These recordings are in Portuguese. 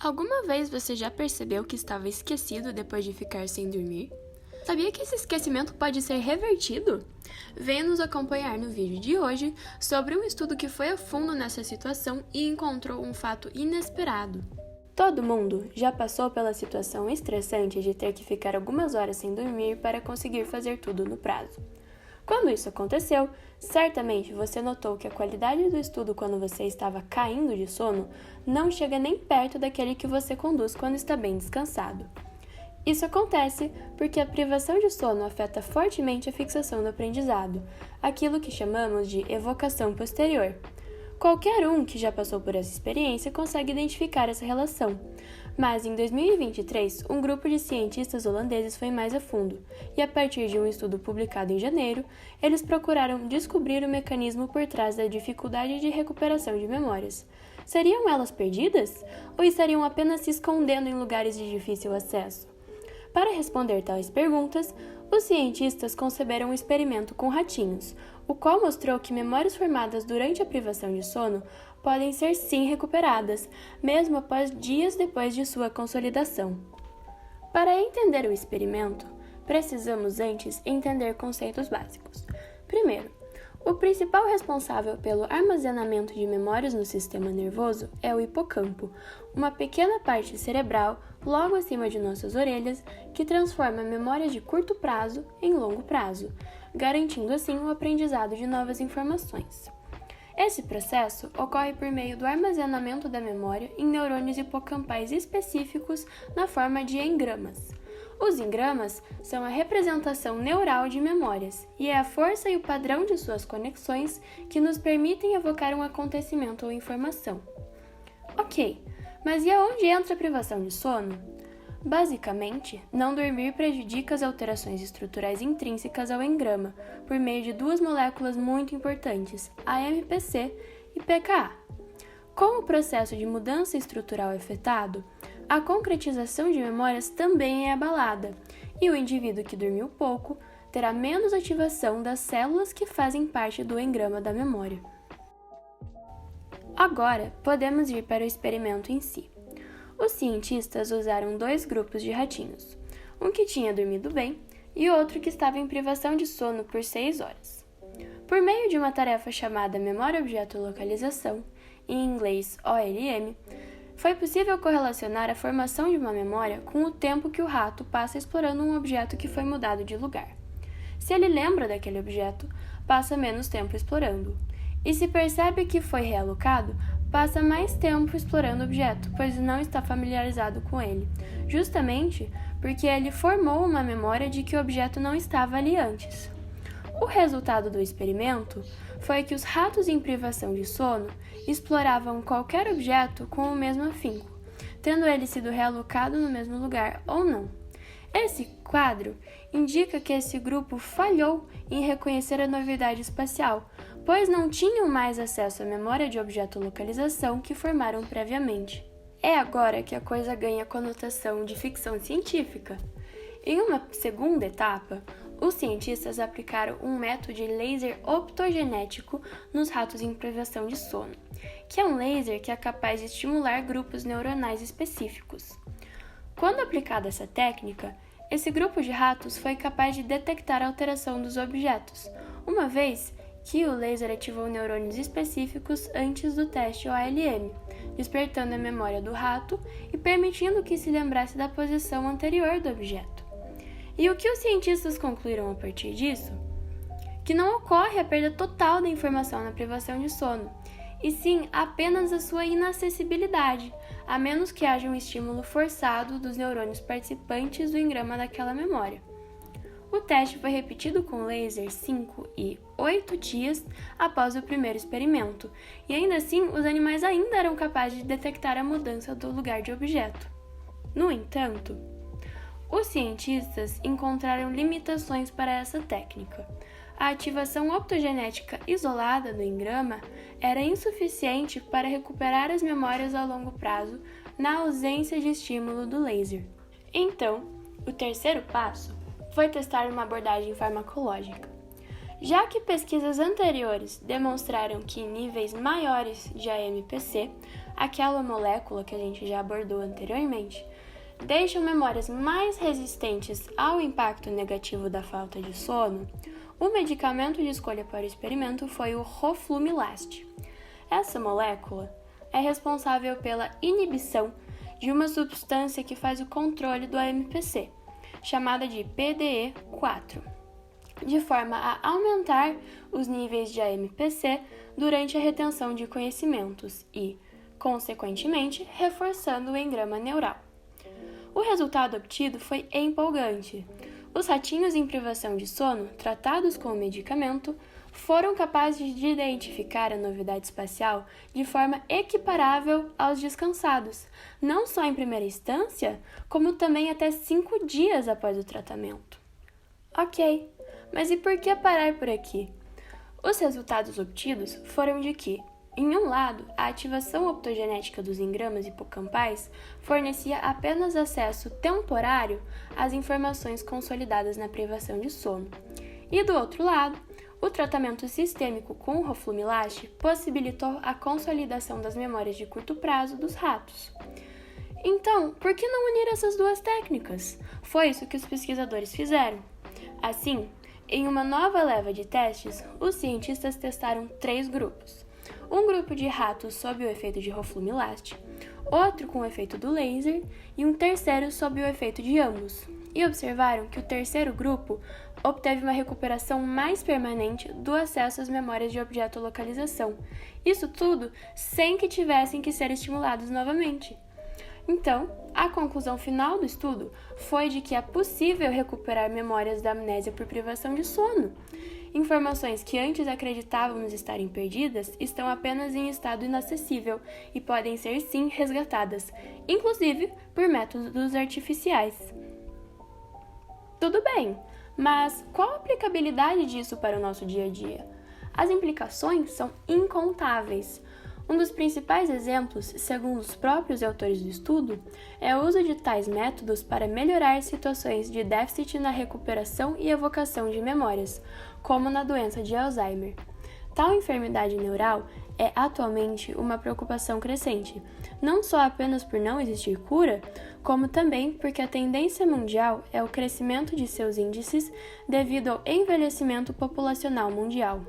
Alguma vez você já percebeu que estava esquecido depois de ficar sem dormir? Sabia que esse esquecimento pode ser revertido? Venha nos acompanhar no vídeo de hoje sobre um estudo que foi a fundo nessa situação e encontrou um fato inesperado. Todo mundo já passou pela situação estressante de ter que ficar algumas horas sem dormir para conseguir fazer tudo no prazo. Quando isso aconteceu, certamente você notou que a qualidade do estudo quando você estava caindo de sono não chega nem perto daquele que você conduz quando está bem descansado. Isso acontece porque a privação de sono afeta fortemente a fixação do aprendizado, aquilo que chamamos de evocação posterior. Qualquer um que já passou por essa experiência consegue identificar essa relação, mas em 2023, um grupo de cientistas holandeses foi mais a fundo, e a partir de um estudo publicado em janeiro, eles procuraram descobrir o mecanismo por trás da dificuldade de recuperação de memórias. Seriam elas perdidas? Ou estariam apenas se escondendo em lugares de difícil acesso? Para responder tais perguntas, os cientistas conceberam um experimento com ratinhos, o qual mostrou que memórias formadas durante a privação de sono podem ser sim recuperadas, mesmo após dias depois de sua consolidação. Para entender o experimento, precisamos antes entender conceitos básicos. Primeiro, o principal responsável pelo armazenamento de memórias no sistema nervoso é o hipocampo, uma pequena parte cerebral logo acima de nossas orelhas que transforma memórias de curto prazo em longo prazo, garantindo assim o aprendizado de novas informações. Esse processo ocorre por meio do armazenamento da memória em neurônios hipocampais específicos na forma de engramas. Os engramas são a representação neural de memórias e é a força e o padrão de suas conexões que nos permitem evocar um acontecimento ou informação. Ok, mas e aonde entra a privação de sono? Basicamente, não dormir prejudica as alterações estruturais intrínsecas ao engrama por meio de duas moléculas muito importantes, AMPC e PKA. Com o processo de mudança estrutural afetado, a concretização de memórias também é abalada, e o indivíduo que dormiu pouco terá menos ativação das células que fazem parte do engrama da memória. Agora, podemos ir para o experimento em si. Os cientistas usaram dois grupos de ratinhos, um que tinha dormido bem e outro que estava em privação de sono por 6 horas. Por meio de uma tarefa chamada Memória Objeto Localização, em inglês OLM, foi possível correlacionar a formação de uma memória com o tempo que o rato passa explorando um objeto que foi mudado de lugar. Se ele lembra daquele objeto, passa menos tempo explorando. E se percebe que foi realocado, passa mais tempo explorando o objeto, pois não está familiarizado com ele, justamente porque ele formou uma memória de que o objeto não estava ali antes. O resultado do experimento foi que os ratos em privação de sono exploravam qualquer objeto com o mesmo afinco, tendo ele sido realocado no mesmo lugar ou não. Esse quadro indica que esse grupo falhou em reconhecer a novidade espacial, pois não tinham mais acesso à memória de objeto localização que formaram previamente. É agora que a coisa ganha conotação de ficção científica. Em uma segunda etapa, os cientistas aplicaram um método de laser optogenético nos ratos em privação de sono, que é um laser que é capaz de estimular grupos neuronais específicos. Quando aplicada essa técnica, esse grupo de ratos foi capaz de detectar a alteração dos objetos, uma vez que o laser ativou neurônios específicos antes do teste OLM, despertando a memória do rato e permitindo que se lembrasse da posição anterior do objeto. E o que os cientistas concluíram a partir disso? Que não ocorre a perda total da informação na privação de sono, e sim apenas a sua inacessibilidade, a menos que haja um estímulo forçado dos neurônios participantes do engrama daquela memória. O teste foi repetido com laser 5 e 8 dias após o primeiro experimento, e ainda assim os animais ainda eram capazes de detectar a mudança do lugar de objeto. No entanto, os cientistas encontraram limitações para essa técnica. A ativação optogenética isolada do engrama era insuficiente para recuperar as memórias a longo prazo na ausência de estímulo do laser. Então, o terceiro passo foi testar uma abordagem farmacológica. Já que pesquisas anteriores demonstraram que níveis maiores de AMPC aquela molécula que a gente já abordou anteriormente, deixam memórias mais resistentes ao impacto negativo da falta de sono, o medicamento de escolha para o experimento foi o Roflumilast. Essa molécula é responsável pela inibição de uma substância que faz o controle do AMPC, chamada de PDE4, de forma a aumentar os níveis de AMPC durante a retenção de conhecimentos e, consequentemente, reforçando o engrama neural. O resultado obtido foi empolgante. Os ratinhos em privação de sono, tratados com o medicamento, foram capazes de identificar a novidade espacial de forma equiparável aos descansados, não só em primeira instância, como também até 5 dias após o tratamento. Ok, mas e por que parar por aqui? Os resultados obtidos foram de que, em um lado, a ativação optogenética dos engramas hipocampais fornecia apenas acesso temporário às informações consolidadas na privação de sono, e do outro lado, o tratamento sistêmico com o Roflumilast possibilitou a consolidação das memórias de curto prazo dos ratos. Então, por que não unir essas duas técnicas? Foi isso que os pesquisadores fizeram. Assim, em uma nova leva de testes, os cientistas testaram 3 grupos. Um grupo de ratos sob o efeito de Roflumilast, outro com o efeito do laser e um terceiro sob o efeito de ambos. E observaram que o terceiro grupo obteve uma recuperação mais permanente do acesso às memórias de objeto-localização. Isso tudo sem que tivessem que ser estimulados novamente. Então, a conclusão final do estudo foi de que é possível recuperar memórias da amnésia por privação de sono. Informações que antes acreditávamos estarem perdidas estão apenas em estado inacessível e podem ser sim resgatadas, inclusive por métodos artificiais. Tudo bem, mas qual a aplicabilidade disso para o nosso dia a dia? As implicações são incontáveis. Um dos principais exemplos, segundo os próprios autores do estudo, é o uso de tais métodos para melhorar situações de déficit na recuperação e evocação de memórias, como na doença de Alzheimer. Tal enfermidade neural é atualmente uma preocupação crescente, não só apenas por não existir cura, como também porque a tendência mundial é o crescimento de seus índices devido ao envelhecimento populacional mundial.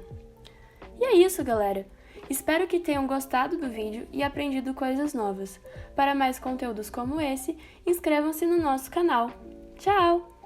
E é isso, galera! Espero que tenham gostado do vídeo e aprendido coisas novas. Para mais conteúdos como esse, inscrevam-se no nosso canal. Tchau!